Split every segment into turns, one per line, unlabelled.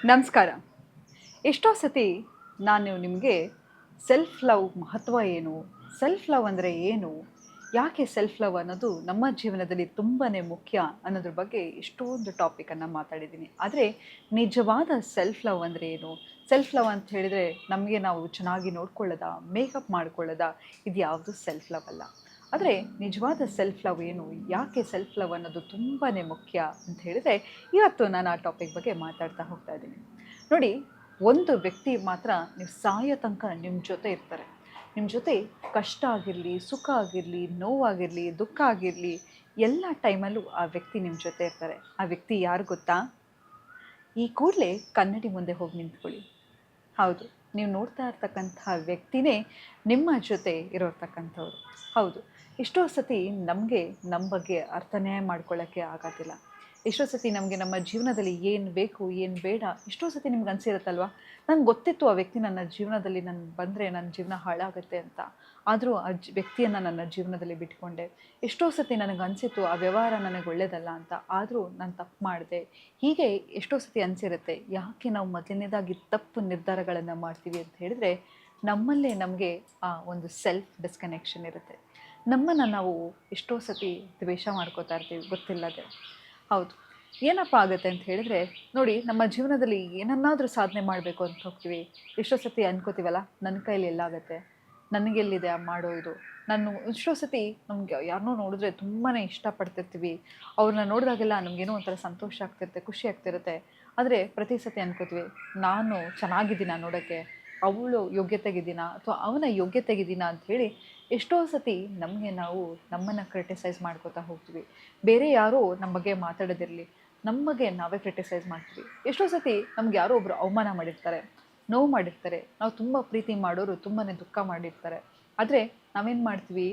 ನಮಸ್ಕಾರ. ಎಷ್ಟೋ ಸತಿ ನಾನು ನಿಮಗೆ ಸೆಲ್ಫ್ ಲವ್ ಮಹತ್ವ ಏನು? ಸೆಲ್ಫ್ ಲವ್ ಅಂದರೆ ಏನು? ಯಾಕೆ ಸೆಲ್ಫ್ ಲವ್ ಅನ್ನೋದು ನಮ್ಮ ಜೀವನದಲ್ಲಿ ತುಂಬಾ ಮುಖ್ಯ ಅನ್ನೋದ್ರ ಬಗ್ಗೆ ಎಷ್ಟೊಂದು ಟಾಪಿಕನ್ನು ಮಾತಾಡಿದ್ದೀನಿ. ಆದರೆ ನಿಜವಾದ ಸೆಲ್ಫ್ ಲವ್ ಅಂದರೆ ಏನು? ಸೆಲ್ಫ್ ಲವ್ ಅಂತ ಹೇಳಿದರೆ ನಮಗೆ ನಾವು ಚೆನ್ನಾಗಿ ನೋಡ್ಕೊಳ್ಳೋದಾ, ಮೇಕಪ್ ಮಾಡ್ಕೊಳ್ಳೋದಾ, ಇದು ಯಾವುದು ಸೆಲ್ಫ್ ಲವ್ ಅಲ್ಲ. ಆದರೆ ನಿಜವಾದ ಸೆಲ್ಫ್ ಲವ್ ಏನು? ಯಾಕೆ ಸೆಲ್ಫ್ ಲವ್ ಅನ್ನೋದು ತುಂಬಾ ಮುಖ್ಯ ಅಂತ ಹೇಳಿದರೆ ಇವತ್ತು ನಾನು ಆ ಟಾಪಿಕ್ ಬಗ್ಗೆ ಮಾತಾಡ್ತಾ ಹೋಗ್ತಾ ಇದ್ದೀನಿ. ನೋಡಿ, ಒಂದು ವ್ಯಕ್ತಿ ಮಾತ್ರ ನೀವು ಸಾಯೋ ತನಕ ನಿಮ್ಮ ಜೊತೆ ಇರ್ತಾರೆ. ನಿಮ್ಮ ಜೊತೆ ಕಷ್ಟ ಆಗಿರಲಿ, ಸುಖ ಆಗಿರಲಿ, ನೋವಾಗಿರಲಿ, ದುಃಖ ಆಗಿರಲಿ, ಎಲ್ಲ ಟೈಮಲ್ಲೂ ಆ ವ್ಯಕ್ತಿ ನಿಮ್ಮ ಜೊತೆ ಇರ್ತಾರೆ. ಆ ವ್ಯಕ್ತಿ ಯಾರು ಗೊತ್ತಾ? ಈ ಕೂಡಲೇ ಕನ್ನಡಿ ಮುಂದೆ ಹೋಗಿ ನಿಂತ್ಕೊಳ್ಳಿ. ಹೌದು, ನೀವು ನೋಡ್ತಾ ಇರ್ತಕ್ಕಂತಹ ವ್ಯಕ್ತಿನೇ ನಿಮ್ಮ ಜೊತೆ ಇರೋರ್ತಕ್ಕಂಥವ್ರು. ಹೌದು, ಎಷ್ಟೋ ಸತಿ ನಮಗೆ ನಮ್ಮ ಬಗ್ಗೆ ಅರ್ಥನೇ ಮಾಡ್ಕೊಳ್ಳೋಕ್ಕೆ ಆಗೋದಿಲ್ಲ. ಎಷ್ಟೋ ಸತಿ ನಮಗೆ ನಮ್ಮ ಜೀವನದಲ್ಲಿ ಏನು ಬೇಕು, ಏನು ಬೇಡ, ಎಷ್ಟೋ ಸತಿ ನಿಮ್ಗೆ ಅನಿಸಿರುತ್ತಲ್ವ, ನನಗೆ ಗೊತ್ತಿತ್ತು ಆ ವ್ಯಕ್ತಿ ನನ್ನ ಜೀವನದಲ್ಲಿ ನಾನು ಬಂದರೆ ನನ್ನ ಜೀವನ ಹಾಳಾಗುತ್ತೆ ಅಂತ. ಆದರೂ ಆ ವ್ಯಕ್ತಿಯನ್ನು ನನ್ನ ಜೀವನದಲ್ಲಿ ಬಿಟ್ಕೊಂಡೆ. ಎಷ್ಟೋ ಸತಿ ನನಗೆ ಅನಿಸಿತ್ತು ಆ ವ್ಯವಹಾರ ನನಗೆ ಒಳ್ಳೆಯದಲ್ಲ ಅಂತ, ಆದರೂ ನಾನು ತಪ್ಪು ಮಾಡಿದೆ. ಹೀಗೆ ಎಷ್ಟೋ ಸತಿ ಅನಿಸಿರುತ್ತೆ. ಯಾಕೆ ನಾವು ಮೊದಲನೇದಾಗಿ ತಪ್ಪು ನಿರ್ಧಾರಗಳನ್ನು ಮಾಡ್ತೀವಿ ಅಂತ ಹೇಳಿದರೆ, ನಮ್ಮಲ್ಲೇ ನಮಗೆ ಆ ಒಂದು ಸೆಲ್ಫ್ ಡಿಸ್ಕನೆಕ್ಷನ್ ಇರುತ್ತೆ. ನಮ್ಮನ್ನು ನಾವು ಎಷ್ಟೋ ಸತಿ ದ್ವೇಷ ಮಾಡ್ಕೋತಾ ಇರ್ತೀವಿ ಗೊತ್ತಿಲ್ಲದೆ. ಹೌದು, ಏನಪ್ಪ ಆಗುತ್ತೆ ಅಂತ ಹೇಳಿದರೆ, ನೋಡಿ, ನಮ್ಮ ಜೀವನದಲ್ಲಿ ಏನನ್ನಾದರೂ ಸಾಧನೆ ಮಾಡಬೇಕು ಅಂತ ಹೋಗ್ತೀವಿ. ಎಷ್ಟೋ ಸತಿ ಅನ್ಕೋತೀವಲ್ಲ, ನನ್ನ ಕೈಲಿ ಎಲ್ಲಾಗುತ್ತೆ, ನನಗೆಲ್ಲಿದೆ ಮಾಡೋ ಇದು. ನಾನು ಎಷ್ಟೋ ಸತಿ ನಮ್ಗೆ ಯಾರನ್ನೋ ನೋಡಿದ್ರೆ ತುಂಬಾ ಇಷ್ಟಪಡ್ತಿರ್ತೀವಿ. ಅವ್ರನ್ನ ನೋಡಿದಾಗೆಲ್ಲ ನಮಗೇನೋ ಒಂಥರ ಸಂತೋಷ ಆಗ್ತಿರುತ್ತೆ, ಖುಷಿ ಆಗ್ತಿರುತ್ತೆ. ಆದರೆ ಪ್ರತಿ ಸತಿ ಅನ್ಕೋತೀವಿ, ನಾನು ಚೆನ್ನಾಗಿದ್ದೀನ ನೋಡೋಕ್ಕೆ, ಅವಳು ಯೋಗ್ಯತೆಗಿದ್ದೀನ ಅಥವಾ ಅವನ ಯೋಗ್ಯತೆಗಿದ್ದೀನ ಅಂಥೇಳಿ ಎಷ್ಟೋ ಸತಿ ನಮಗೆ ನಾವು ನಮ್ಮನ್ನು ಕ್ರಿಟಿಸೈಸ್ ಮಾಡ್ಕೋತಾ ಹೋಗ್ತೀವಿ. ಬೇರೆ ಯಾರೋ ನಮ್ಮ ಬಗ್ಗೆ ಮಾತಾಡೋದಿರಲಿ, ನಮ್ಮ ಬಗ್ಗೆ ನಾವೇ ಕ್ರಿಟಿಸೈಸ್ ಮಾಡ್ತೀವಿ. ಎಷ್ಟೋ ಸತಿ ನಮ್ಗೆ ಯಾರೋ ಒಬ್ಬರು ಅವಮಾನ ಮಾಡಿರ್ತಾರೆ, ನೋವು ಮಾಡಿರ್ತಾರೆ, ನಾವು ತುಂಬ ಪ್ರೀತಿ ಮಾಡೋರು ತುಂಬಾ ದುಃಖ ಮಾಡಿರ್ತಾರೆ. ಆದರೆ ನಾವೇನು ಮಾಡ್ತೀವಿ,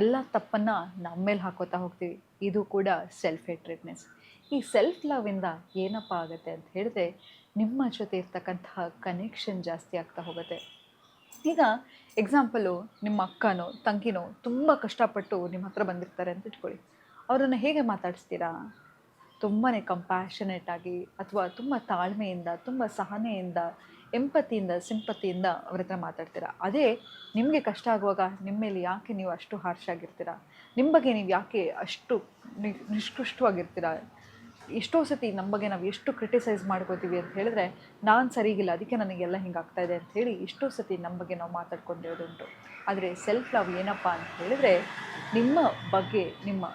ಎಲ್ಲ ತಪ್ಪನ್ನು ನಮ್ಮ ಮೇಲೆ ಹಾಕೋತಾ ಹೋಗ್ತೀವಿ. ಇದು ಕೂಡ ಸೆಲ್ಫ್ ಹೇಟ್ರೆಡ್ನೆಸ್. ಈ ಸೆಲ್ಫ್ ಲವ್ವಿಂದ ಏನಪ್ಪ ಆಗುತ್ತೆ ಅಂತ ಹೇಳಿದ್ರೆ, ನಿಮ್ಮ ಜೊತೆ ಇರ್ತಕ್ಕಂತಹ ಕನೆಕ್ಷನ್ ಜಾಸ್ತಿ ಆಗ್ತಾ ಹೋಗುತ್ತೆ. ಈಗ ಎಕ್ಸಾಂಪಲು, ನಿಮ್ಮ ಅಕ್ಕನೋ ತಂಗಿನೋ ತುಂಬ ಕಷ್ಟಪಟ್ಟು ನಿಮ್ಮ ಹತ್ರ ಬಂದಿರ್ತಾರೆ ಅಂತ ಇಟ್ಕೊಳ್ಳಿ. ಅವರನ್ನು ಹೇಗೆ ಮಾತಾಡಿಸ್ತೀರಾ? ತುಂಬಾ ಕಂಪ್ಯಾಷನೇಟ್ ಆಗಿ, ಅಥವಾ ತುಂಬ ತಾಳ್ಮೆಯಿಂದ, ತುಂಬ ಸಹನೆಯಿಂದ, ಎಂಪತಿಯಿಂದ, ಸಿಂಪತಿಯಿಂದ ಅವ್ರ ಹತ್ರ ಮಾತಾಡ್ತೀರಾ. ಅದೇ ನಿಮಗೆ ಕಷ್ಟ ಆಗುವಾಗ ನಿಮ್ಮ ಮೇಲೆ ಯಾಕೆ ನೀವು ಅಷ್ಟು ಹಾರ್ಷ್ ಆಗಿರ್ತೀರಾ? ನಿಮ್ಮ ಬಗ್ಗೆ ನೀವು ಯಾಕೆ ಅಷ್ಟು ನಿಷ್ಕೃಷ್ಟವಾಗಿರ್ತೀರಾ? ಎಷ್ಟೋ ಸತಿ ನಮ್ಮ ಬಗ್ಗೆ ನಾವು ಎಷ್ಟು ಕ್ರಿಟಿಸೈಸ್ ಮಾಡ್ಕೋತೀವಿ ಅಂತ ಹೇಳಿದ್ರೆ, ನಾನು ಸರಿಗಿಲ್ಲ, ಅದಕ್ಕೆ ನನಗೆಲ್ಲ ಹಿಂಗಾಗ್ತಾಯಿದೆ ಅಂಥೇಳಿ ಎಷ್ಟೋ ಸತಿ ನಮ್ಮ ಬಗ್ಗೆ ನಾವು ಮಾತಾಡ್ಕೊಂಡಿರೋದುಂಟು. ಆದರೆ ಸೆಲ್ಫ್ ಲವ್ ಏನಪ್ಪ ಅಂತ ಹೇಳಿದರೆ, ನಿಮ್ಮ ಬಗ್ಗೆ ನಿಮ್ಮ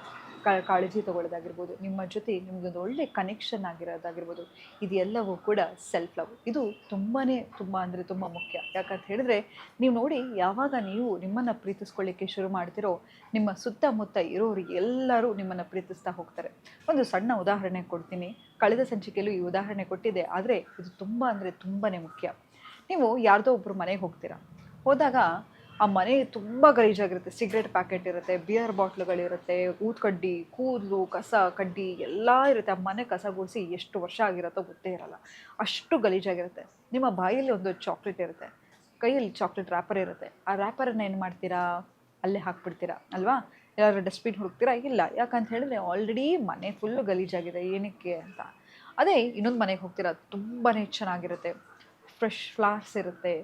ಕಾಳಜಿ ತೊಗೊಳ್ಳೋದಾಗಿರ್ಬೋದು, ನಿಮ್ಮ ಜೊತೆ ನಿಮಗೊಂದು ಒಳ್ಳೆ ಕನೆಕ್ಷನ್ ಆಗಿರೋದಾಗಿರ್ಬೋದು, ಇದೆಲ್ಲವೂ ಕೂಡ ಸೆಲ್ಫ್ ಲವ್. ಇದು ತುಂಬ ಅಂದರೆ ತುಂಬ ಮುಖ್ಯ. ಯಾಕಂತ ಹೇಳಿದ್ರೆ, ನೀವು ನೋಡಿ, ಯಾವಾಗ ನೀವು ನಿಮ್ಮನ್ನು ಪ್ರೀತಿಸ್ಕೊಳ್ಳಿಕ್ಕೆ ಶುರು ಮಾಡ್ತಿರೋ, ನಿಮ್ಮ ಸುತ್ತಮುತ್ತ ಇರೋರು ಎಲ್ಲರೂ ನಿಮ್ಮನ್ನು ಪ್ರೀತಿಸ್ತಾ ಹೋಗ್ತಾರೆ. ಒಂದು ಸಣ್ಣ ಉದಾಹರಣೆ ಕೊಡ್ತೀನಿ. ಕಳೆದ ಸಂಚಿಕೆಯಲ್ಲೂ ಈ ಉದಾಹರಣೆ ಕೊಟ್ಟಿದ್ದೆ, ಆದರೆ ಇದು ತುಂಬ ಅಂದರೆ ತುಂಬಾ ಮುಖ್ಯ. ನೀವು ಯಾರ್ದೋ ಒಬ್ಬರು ಮನೆಗೆ ಹೋಗ್ತೀರಾ. ಹೋದಾಗ ಆ ಮನೆ ತುಂಬ ಗಲೀಜಾಗಿರುತ್ತೆ. ಸಿಗರೇಟ್ ಪ್ಯಾಕೆಟ್ ಇರುತ್ತೆ, ಬಿಯರ್ ಬಾಟ್ಲುಗಳಿರುತ್ತೆ, ಊದ್ಕಡ್ಡಿ, ಕೂದಲು, ಕಸ ಕಡ್ಡಿ ಎಲ್ಲ ಇರುತ್ತೆ. ಆ ಮನೆ ಕಸ ಗುಡಿಸಿ ಎಷ್ಟು ವರ್ಷ ಆಗಿರುತ್ತೋ ಗೊತ್ತೇ ಇರಲ್ಲ, ಅಷ್ಟು ಗಲೀಜಾಗಿರುತ್ತೆ. ನಿಮ್ಮ ಬಾಯಲ್ಲಿ ಒಂದು ಚಾಕ್ಲೇಟ್ ಇರುತ್ತೆ, ಕೈಯಲ್ಲಿ ಚಾಕ್ಲೇಟ್ ರ್ಯಾಪರ್ ಇರುತ್ತೆ. ಆ ರ್ಯಾಪರನ್ನು ಏನು ಮಾಡ್ತೀರಾ? ಅಲ್ಲೇ ಹಾಕ್ಬಿಡ್ತೀರಾ ಅಲ್ವಾ? ಯಾರು ಡಸ್ಟ್ಬಿನ್ ಹುಡುಕ್ತೀರಾ? ಇಲ್ಲ. ಯಾಕಂತ ಹೇಳಿದ್ರೆ ಆಲ್ರೆಡಿ ಮನೆ ಫುಲ್ಲು ಗಲೀಜಾಗಿದೆ, ಏನಕ್ಕೆ ಅಂತ. ಅದೇ ಇನ್ನೊಂದು ಮನೆಗೆ ಹೋಗ್ತೀರಾ, ತುಂಬಾ ಚೆನ್ನಾಗಿರುತ್ತೆ, ಫ್ರೆಶ್ ಫ್ಲವರ್ಸ್ ಇರುತ್ತೆ,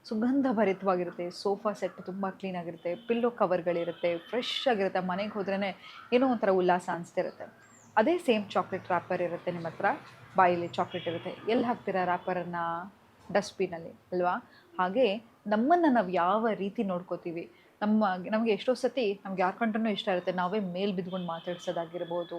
ಸುಗಂಧ ಭರಿತವಾಗಿರುತ್ತೆ, ಸೋಫಾ ಸೆಟ್ ತುಂಬ ಕ್ಲೀನಾಗಿರುತ್ತೆ, ಪಿಲ್ಲೋ ಕವರ್ಗಳಿರುತ್ತೆ, ಫ್ರೆಶ್ ಆಗಿರುತ್ತೆ. ಮನೆಗೆ ಹೋದ್ರೇ ಏನೋ ಒಂಥರ ಉಲ್ಲಾಸ ಅನಿಸ್ತಿರುತ್ತೆ. ಅದೇ ಸೇಮ್ ಚಾಕ್ಲೇಟ್ ರ್ಯಾಪರ್ ಇರುತ್ತೆ ನಿಮ್ಮ ಹತ್ರ, ಬಾಯಲ್ಲಿ ಚಾಕ್ಲೇಟ್ ಇರುತ್ತೆ. ಎಲ್ಲಿ ಹಾಕ್ತೀರಾ ರ್ಯಾಪರನ್ನು? ಡಸ್ಟ್ಬಿನಲ್ಲಿ ಅಲ್ವಾ? ಹಾಗೆ ನಮ್ಮನ್ನು ನಾವು ಯಾವ ರೀತಿ ನೋಡ್ಕೋತೀವಿ, ನಮಗೆ ಎಷ್ಟೋ ಸತಿ ನಮ್ಗೆ ಯಾರು ಕಂಡ್ರೂ ಇಷ್ಟ ಇರುತ್ತೆ, ನಾವೇ ಮೇಲೆ ಬಿದ್ಕೊಂಡು ಮಾತಾಡ್ಸೋದಾಗಿರ್ಬೋದು,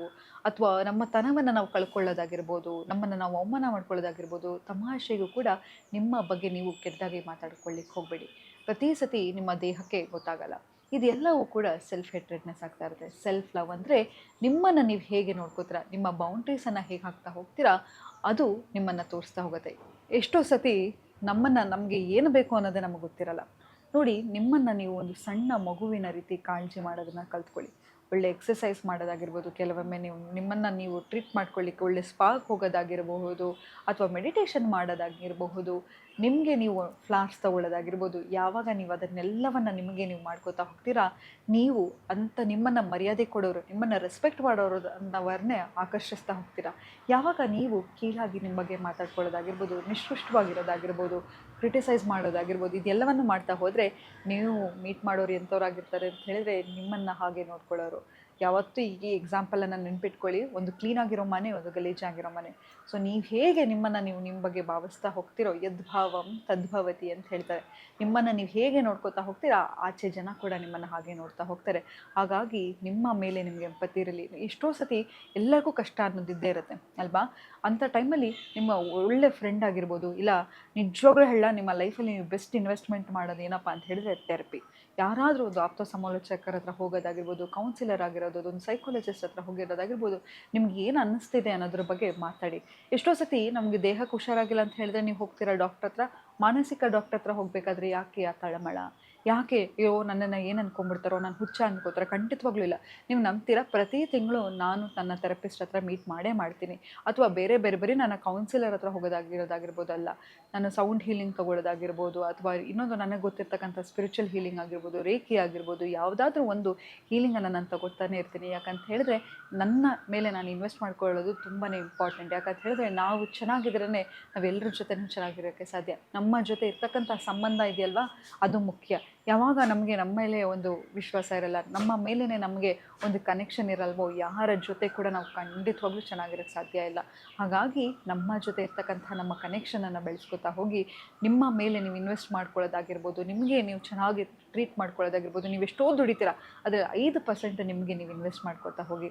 ಅಥವಾ ನಮ್ಮ ತನವನ್ನು ನಾವು ಕಳ್ಕೊಳ್ಳೋದಾಗಿರ್ಬೋದು, ನಮ್ಮನ್ನು ನಾವು ಅವಮಾನ ಮಾಡ್ಕೊಳ್ಳೋದಾಗಿರ್ಬೋದು. ತಮಾಷೆಗೂ ಕೂಡ ನಿಮ್ಮ ಬಗ್ಗೆ ನೀವು ಕೆಟ್ಟದಾಗಿ ಮಾತಾಡ್ಕೊಳ್ಳಿಕ್ಕೆ ಹೋಗಬೇಡಿ. ಪ್ರತಿ ಸತಿ ನಿಮ್ಮ ದೇಹಕ್ಕೆ ಗೊತ್ತಾಗಲ್ಲ. ಇದೆಲ್ಲವೂ ಕೂಡ ಸೆಲ್ಫ್ ಹೇಟ್ರೆಡ್ನೆಸ್ ಆಗ್ತಾ ಇರುತ್ತೆ. ಸೆಲ್ಫ್ ಲವ್ ಅಂದರೆ ನಿಮ್ಮನ್ನು ನೀವು ಹೇಗೆ ನೋಡ್ಕೋತೀರಾ, ನಿಮ್ಮ ಬೌಂಡ್ರೀಸನ್ನು ಹೇಗೆ ಹಾಕ್ತಾ ಹೋಗ್ತೀರಾ, ಅದು ನಿಮ್ಮನ್ನು ತೋರಿಸ್ತಾ ಹೋಗುತ್ತೆ. ಎಷ್ಟೋ ಸತಿ ನಮಗೆ ಏನು ಬೇಕು ಅನ್ನೋದೇ ನಮಗೆ ಗೊತ್ತಿರಲ್ಲ. ನೋಡಿ, ನಿಮ್ಮನ್ನು ನೀವು ಒಂದು ಸಣ್ಣ ಮಗುವಿನ ರೀತಿ ಕಾಳಜಿ ಮಾಡೋದನ್ನು ಕಲ್ತ್ಕೊಳ್ಳಿ. ಒಳ್ಳೆ ಎಕ್ಸಸೈಸ್ ಮಾಡೋದಾಗಿರ್ಬೋದು, ಕೆಲವೊಮ್ಮೆ ನೀವು ನಿಮ್ಮನ್ನು ನೀವು ಟ್ರೀಟ್ ಮಾಡ್ಕೊಳ್ಳಿಕ್ಕೆ ಒಳ್ಳೆ ಸ್ಪಾಗೆ ಹೋಗೋದಾಗಿರಬಹುದು, ಅಥವಾ ಮೆಡಿಟೇಷನ್ ಮಾಡೋದಾಗಿರಬಹುದು, ನಿಮಗೆ ನೀವು ಫ್ಲಾರ್ಸ್ ತೊಗೊಳ್ಳೋದಾಗಿರ್ಬೋದು. ಯಾವಾಗ ನೀವು ಅದನ್ನೆಲ್ಲವನ್ನು ನಿಮಗೆ ನೀವು ಮಾಡ್ಕೋತಾ ಹೋಗ್ತೀರಾ, ನೀವು ಅಂತ ನಿಮ್ಮನ್ನು ಮರ್ಯಾದೆ ಕೊಡೋರು, ನಿಮ್ಮನ್ನು ರೆಸ್ಪೆಕ್ಟ್ ಮಾಡೋರು ಅನ್ನೋವರನ್ನೇ ಆಕರ್ಷಿಸ್ತಾ ಹೋಗ್ತೀರಾ. ಯಾವಾಗ ನೀವು ಕೀಳಾಗಿ ನಿಮ್ಮ ಬಗ್ಗೆ ಮಾತಾಡ್ಕೊಳ್ಳೋದಾಗಿರ್ಬೋದು, ನಿಷ್ಕೃಷ್ಟವಾಗಿರೋದಾಗಿರ್ಬೋದು, ಕ್ರಿಟಿಸೈಸ್ ಮಾಡೋದಾಗಿರ್ಬೋದು, ಇದೆಲ್ಲವನ್ನು ಮಾಡ್ತಾ ಹೋದರೆ ನೀವು ಮೀಟ್ ಮಾಡೋರು ಎಂಥವ್ರಾಗಿರ್ತಾರೆ ಅಂತ ಹೇಳಿದರೆ ನಿಮ್ಮನ್ನು ಹಾಗೆ ನೋಡ್ಕೊಳ್ಳೋರು. ಯಾವತ್ತೂ ಈ ಎಕ್ಸಾಂಪಲನ್ನು ನೆನ್ಪಿಟ್ಕೊಳ್ಳಿ. ಒಂದು ಕ್ಲೀನಾಗಿರೋ ಮನೆ, ಒಂದು ಗಲೀಜಾಗಿರೋ ಮನೆ. ಸೊ ನೀವು ಹೇಗೆ ನಿಮ್ಮನ್ನು ನೀವು ನಿಮ್ಮ ಬಗ್ಗೆ ಭಾವಿಸ್ತಾ ಹೋಗ್ತಿರೋ, ಯದ್ಭಾವಂ ತದ್ಭವತಿ ಅಂತ ಹೇಳ್ತಾರೆ. ನಿಮ್ಮನ್ನು ನೀವು ಹೇಗೆ ನೋಡ್ಕೋತಾ ಹೋಗ್ತೀರಾ, ಆಚೆ ಜನ ಕೂಡ ನಿಮ್ಮನ್ನು ಹಾಗೆ ನೋಡ್ತಾ ಹೋಗ್ತಾರೆ. ಹಾಗಾಗಿ ನಿಮ್ಮ ಮೇಲೆ ನಿಮಗೆ ಎಂಪತಿ ಇರಲಿ. ಎಷ್ಟೋ ಸತಿ ಎಲ್ಲರಿಗೂ ಕಷ್ಟ ಅನ್ನೋದಿದ್ದೇ ಇರುತ್ತೆ ಅಲ್ವಾ? ಅಂಥ ಟೈಮಲ್ಲಿ ನಿಮ್ಮ ಒಳ್ಳೆ ಫ್ರೆಂಡ್ ಆಗಿರ್ಬೋದು, ಇಲ್ಲ ನಿಜವಾಗ್ಲೂ ಹೇಳ ನಿಮ್ಮ ಲೈಫಲ್ಲಿ ನೀವು ಬೆಸ್ಟ್ ಇನ್ವೆಸ್ಟ್ಮೆಂಟ್ ಮಾಡೋದು ಏನಪ್ಪ ಅಂತ ಹೇಳಿದ್ರೆ ಥೆರಪಿ. ಯಾರಾದರೂ ಒಂದು ಆಪ್ತ ಸಮಾಲೋಚಕರ ಹತ್ರ ಹೋಗೋದಾಗಿರ್ಬೋದು, ಕೌನ್ಸಿಲರ್ ಆಗಿರೋದು, ಒಂದು ಸೈಕಾಲಜಿಸ್ಟ್ ಹತ್ರ ಹೋಗಿರೋದಾಗಿರ್ಬೋದು, ನಿಮ್ಗೆ ಏನು ಅನ್ನಿಸ್ತಿದೆ ಅನ್ನೋದ್ರ ಬಗ್ಗೆ ಮಾತಾಡಿ. ಎಷ್ಟೋ ಸತಿ ನಮಗೆ ದೇಹಕ್ಕೆ ಹುಷಾರಾಗಿಲ್ಲ ಅಂತ ಹೇಳಿದ್ರೆ ನೀವು ಹೋಗ್ತೀರಾ ಡಾಕ್ಟರ್ ಹತ್ರ, ಮಾನಸಿಕ ಡಾಕ್ಟರ್ ಹತ್ರ ಹೋಗಬೇಕಾದ್ರೆ ಯಾಕೆ ಆ ತಳಮಳ, ಯಾಕೆ ಅಯ್ಯೋ ನನ್ನನ್ನು ಏನು ಅಂದ್ಕೊಂಡ್ಬಿಡ್ತಾರೋ, ನಾನು ಹುಚ್ಚ ಅನ್ಕೋತಾರೆ? ಖಂಡಿತವಾಗ್ಲೂ ಇಲ್ಲ. ನೀವು ನಂಬ್ತೀರಾ, ಪ್ರತಿ ತಿಂಗಳು ನಾನು ನನ್ನ ಥೆರಪಿಸ್ಟ್ ಹತ್ರ ಮೀಟ್ ಮಾಡೇ ಮಾಡ್ತೀನಿ. ಅಥವಾ ಬೇರೆ ಬರೀ ನನ್ನ ಕೌನ್ಸಿಲರ್ ಹತ್ರ ಹೋಗೋದಾಗಿರೋದಾಗಿರ್ಬೋದಲ್ಲ, ನಾನು ಸೌಂಡ್ ಹೀಲಿಂಗ್ ತೊಗೊಳ್ಳೋದಾಗಿರ್ಬೋದು, ಅಥವಾ ಇನ್ನೊಂದು ನನಗೆ ಗೊತ್ತಿರ್ತಕ್ಕಂಥ ಸ್ಪಿರಿಚುವಲ್ ಹೀಲಿಂಗ್ ಆಗಿರ್ಬೋದು, ರೇಖಿ ಆಗಿರ್ಬೋದು, ಯಾವುದಾದ್ರೂ ಒಂದು ಹೀಲಿಂಗನ್ನು ನಾನು ತಗೊಳ್ತಾನೆ ಇರ್ತೀನಿ. ಯಾಕಂತ ಹೇಳಿದ್ರೆ ನನ್ನ ಮೇಲೆ ನಾನು ಇನ್ವೆಸ್ಟ್ ಮಾಡ್ಕೊಳ್ಳೋದು ತುಂಬಾ ಇಂಪಾರ್ಟೆಂಟ್. ಯಾಕಂತ ಹೇಳಿದ್ರೆ ನಾವು ಚೆನ್ನಾಗಿದ್ರೇ ನಾವೆಲ್ಲರ ಜೊತೆನೂ ಚೆನ್ನಾಗಿರೋಕ್ಕೆ ಸಾಧ್ಯ. ನಮ್ಮ ಜೊತೆ ಇರ್ತಕ್ಕಂಥ ಸಂಬಂಧ ಇದೆಯಲ್ವಾ, ಅದು ಮುಖ್ಯ. ಯಾವಾಗ ನಮಗೆ ನಮ್ಮ ಮೇಲೆ ಒಂದು ವಿಶ್ವಾಸ ಇರಲ್ಲ, ನಮ್ಮ ಮೇಲೇ ನಮಗೆ ಒಂದು ಕನೆಕ್ಷನ್ ಇರಲ್ವೋ, ಯಾರ ಜೊತೆ ಕೂಡ ನಾವು ಖಂಡಿತವಾಗ್ಲೂ ಚೆನ್ನಾಗಿರೋಕ್ಕೆ ಸಾಧ್ಯ ಇಲ್ಲ. ಹಾಗಾಗಿ ನಮ್ಮ ಜೊತೆ ಇರ್ತಕ್ಕಂಥ ನಮ್ಮ ಕನೆಕ್ಷನನ್ನು ಬೆಳೆಸ್ಕೊತಾ ಹೋಗಿ, ನಿಮ್ಮ ಮೇಲೆ ನೀವು ಇನ್ವೆಸ್ಟ್ ಮಾಡ್ಕೊಳ್ಳೋದಾಗಿರ್ಬೋದು, ನಿಮಗೆ ನೀವು ಚೆನ್ನಾಗಿ ಟ್ರೀಟ್ ಮಾಡ್ಕೊಳ್ಳೋದಾಗಿರ್ಬೋದು. ನೀವು ಎಷ್ಟೋ ದುಡಿತೀರಾ, ಅದರ 5% ನಿಮಗೆ ನೀವು ಇನ್ವೆಸ್ಟ್ ಮಾಡ್ಕೊತಾ ಹೋಗಿ.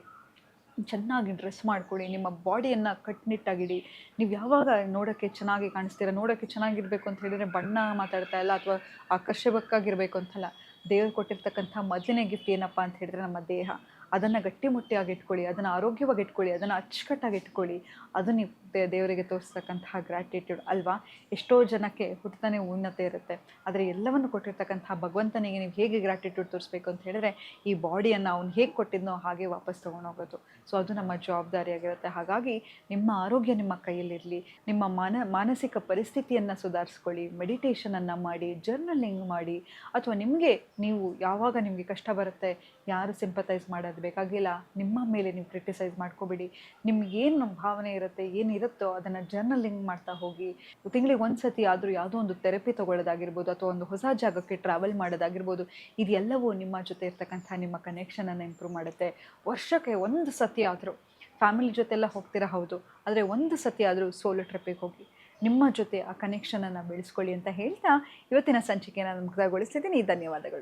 ಚೆನ್ನಾಗಿ ಡ್ರೆಸ್ ಮಾಡ್ಕೊಳ್ಳಿ, ನಿಮ್ಮ ಬಾಡಿಯನ್ನು ಕಟ್ಟುನಿಟ್ಟಾಗಿಡಿ. ನೀವು ಯಾವಾಗ ನೋಡೋಕ್ಕೆ ಚೆನ್ನಾಗಿ ಕಾಣಿಸ್ತೀರ, ನೋಡೋಕ್ಕೆ ಚೆನ್ನಾಗಿರಬೇಕು ಅಂತ ಹೇಳಿದರೆ ಬಣ್ಣ ಮಾತಾಡ್ತಾ ಇಲ್ಲ, ಅಥವಾ ಆಕರ್ಷಕವಾಗಿರಬೇಕು ಅಂತಲ್ಲ. ದೇವರು ಕೊಟ್ಟಿರ್ತಕ್ಕಂಥ ಮೊದಲನೇ ಗಿಫ್ಟ್ ಏನಪ್ಪ ಅಂತ ಹೇಳಿದ್ರೆ ನಮ್ಮ ದೇಹ. ಅದನ್ನು ಗಟ್ಟಿಮುಟ್ಟಿಯಾಗಿ ಇಟ್ಕೊಳ್ಳಿ, ಅದನ್ನು ಆರೋಗ್ಯವಾಗಿ ಇಟ್ಕೊಳ್ಳಿ, ಅದನ್ನು ಅಚ್ಚುಕಟ್ಟಾಗಿ ಇಟ್ಕೊಳ್ಳಿ. ಅದು ನೀವು ದೇವರಿಗೆ ತೋರಿಸ್ತಕ್ಕಂತಹ ಗ್ರ್ಯಾಟಿಟ್ಯೂಡ್ ಅಲ್ವಾ? ಎಷ್ಟೋ ಜನಕ್ಕೆ ಹುಟ್ಟತಾನೆ ಉನ್ನತೆ ಇರುತ್ತೆ, ಆದರೆ ಎಲ್ಲವನ್ನು ಕೊಟ್ಟಿರ್ತಕ್ಕಂಥ ಭಗವಂತನಿಗೆ ನೀವು ಹೇಗೆ ಗ್ರ್ಯಾಟಿಟ್ಯೂಡ್ ತೋರಿಸ್ಬೇಕು ಅಂತ ಹೇಳಿದ್ರೆ, ಈ ಬಾಡಿಯನ್ನು ಅವ್ನು ಹೇಗೆ ಕೊಟ್ಟಿದ್ನೋ ಹಾಗೆ ವಾಪಸ್ ತೊಗೊಂಡೋಗೋದು. ಸೊ ಅದು ನಮ್ಮ ಜವಾಬ್ದಾರಿಯಾಗಿರುತ್ತೆ. ಹಾಗಾಗಿ ನಿಮ್ಮ ಆರೋಗ್ಯ ನಿಮ್ಮ ಕೈಯಲ್ಲಿರಲಿ. ನಿಮ್ಮ ಮಾನಸಿಕ ಪರಿಸ್ಥಿತಿಯನ್ನು ಸುಧಾರಿಸ್ಕೊಳ್ಳಿ, ಮೆಡಿಟೇಷನನ್ನು ಮಾಡಿ, ಜರ್ನಲಿಂಗ್ ಮಾಡಿ. ಅಥವಾ ನಿಮಗೆ ನೀವು ಯಾವಾಗ ನಿಮಗೆ ಕಷ್ಟ ಬರುತ್ತೆ, ಯಾರು ಸಿಂಪತೈಸ್ ಮಾಡೋದು ಬೇಕಾಗಿಲ್ಲ. ನಿಮ್ಮ ಮೇಲೆ ನೀವು ಕ್ರಿಟಿಸೈಸ್ ಮಾಡ್ಕೋಬೇಡಿ. ನಿಮ್ಗೇನು ಭಾವನೆ ಇರುತ್ತೆ, ಏನಿರುತ್ತೋ ಅದನ್ನು ಜರ್ನಲಿಂಗ್ ಮಾಡ್ತಾ ಹೋಗಿ. ತಿಂಗಳಿಗೆ ಒಂದು ಸತಿ ಆದರೂ ಯಾವುದೋ ಒಂದು ಥೆರಪಿ ತೊಗೊಳ್ಳೋದಾಗಿರ್ಬೋದು, ಅಥವಾ ಒಂದು ಹೊಸ ಜಾಗಕ್ಕೆ ಟ್ರಾವೆಲ್ ಮಾಡೋದಾಗಿರ್ಬೋದು. ಇದೆಲ್ಲವೂ ನಿಮ್ಮ ಜೊತೆ ಇರ್ತಕ್ಕಂಥ ನಿಮ್ಮ ಕನೆಕ್ಷನನ್ನು ಇಂಪ್ರೂವ್ ಮಾಡುತ್ತೆ. ವರ್ಷಕ್ಕೆ ಒಂದು ಸತಿ ಆದರೂ ಫ್ಯಾಮಿಲಿ ಜೊತೆಲ್ಲ ಹೋಗ್ತೀರಾ ಹೌದು, ಆದರೆ ಒಂದು ಸತಿ ಆದರೂ ಸೋಲೋ ಟ್ರಿಪ್ಪಿಗೆ ಹೋಗಿ ನಿಮ್ಮ ಜೊತೆ ಆ ಕನೆಕ್ಷನನ್ನು ಬೆಳೆಸ್ಕೊಳ್ಳಿ ಅಂತ ಹೇಳ್ತಾ ಇವತ್ತಿನ ಸಂಚಿಕೆಯನ್ನು ಮುಕ್ತಾಯಗೊಳಿಸ್ತಿದ್ದೀನಿ. ಧನ್ಯವಾದಗಳು.